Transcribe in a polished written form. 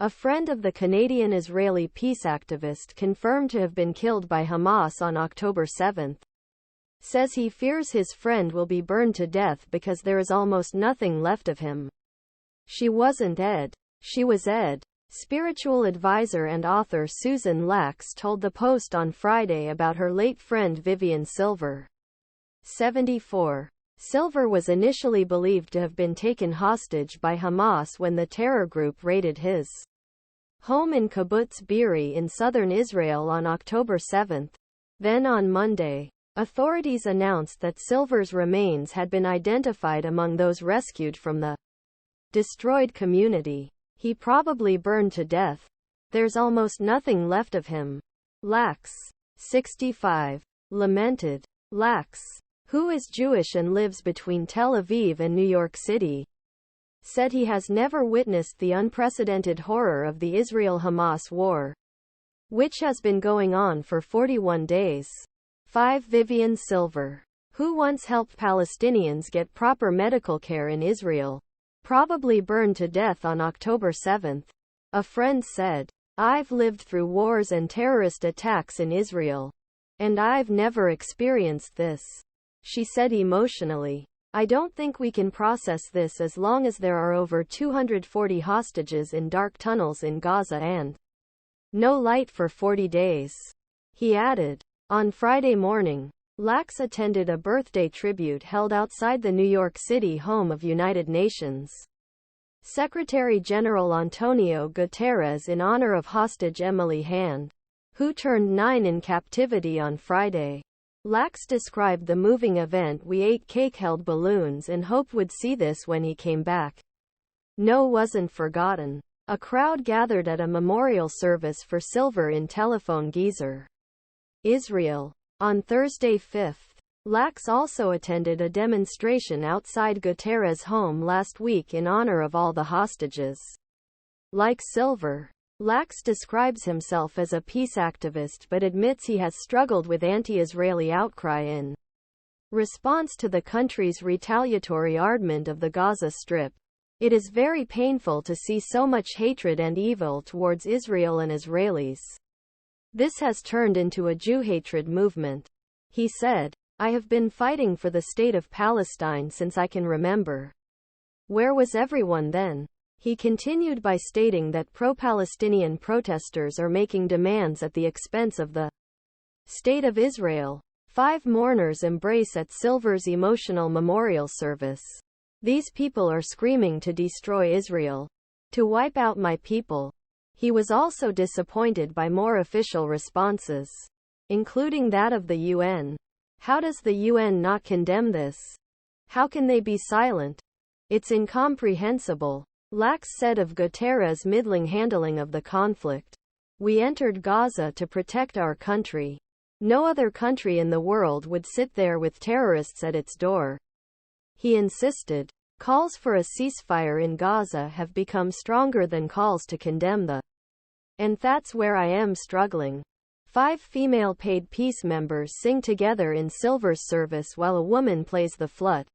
A friend of the Canadian-Israeli peace activist confirmed to have been killed by Hamas on October 7, says he fears his friend will be burned to death because there is almost nothing left of him. She wasn't Ed. She was Ed. Spiritual advisor and author Susan Lax told the Post on Friday about her late friend Vivian Silver, 74. Silver was initially believed to have been taken hostage by Hamas when the terror group raided his home in Kibbutz Be'eri in southern Israel on October 7. Then on Monday, authorities announced that Silver's remains had been identified among those rescued from the destroyed community. He probably burned to death. There's almost nothing left of him. Lax, 65, lamented. Lax, who is Jewish and lives between Tel Aviv and New York City, said he has never witnessed the unprecedented horror of the Israel-Hamas war, which has been going on for 41 days. 5. Vivian Silver, who once helped Palestinians get proper medical care in Israel, probably burned to death on October 7. A friend said, "I've lived through wars and terrorist attacks in Israel, and I've never experienced this," she said emotionally. "I don't think we can process this as long as there are over 240 hostages in dark tunnels in Gaza and no light for 40 days." He added. On Friday morning, Lax attended a birthday tribute held outside the New York City home of United Nations Secretary General António Guterres in honor of hostage Emily Hand, who turned 9 in captivity on Friday. Lax described the moving event. "We ate cake, held balloons, and hoped would see this when he came back. No, wasn't forgotten." A crowd gathered at a memorial service for Silver in Tel Gezer, Israel, on Thursday 5. Lax also attended a demonstration outside Guterres' home last week in honor of all the hostages. Like Silver, Lax describes himself as a peace activist but admits he has struggled with anti-Israeli outcry in response to the country's retaliatory ardment of the Gaza Strip. "It is very painful to see so much hatred and evil towards Israel and Israelis. This has turned into a Jew hatred movement," he said. "I have been fighting for the state of Palestine since I can remember. Where was everyone then?" He continued by stating that pro-Palestinian protesters are making demands at the expense of the state of Israel. 5. Mourners embrace at Silver's emotional memorial service. "These people are screaming to destroy Israel, to wipe out my people." He was also disappointed by more official responses, including that of the UN. "How does the UN not condemn this? How can they be silent? It's incomprehensible," Lax said of Guterres' middling handling of the conflict. "We entered Gaza to protect our country. No other country in the world would sit there with terrorists at its door." He insisted, "Calls for a ceasefire in Gaza have become stronger than calls to condemn the. And that's where I am struggling." 5. Female paid peace members sing together in Silver's service while a woman plays the flut.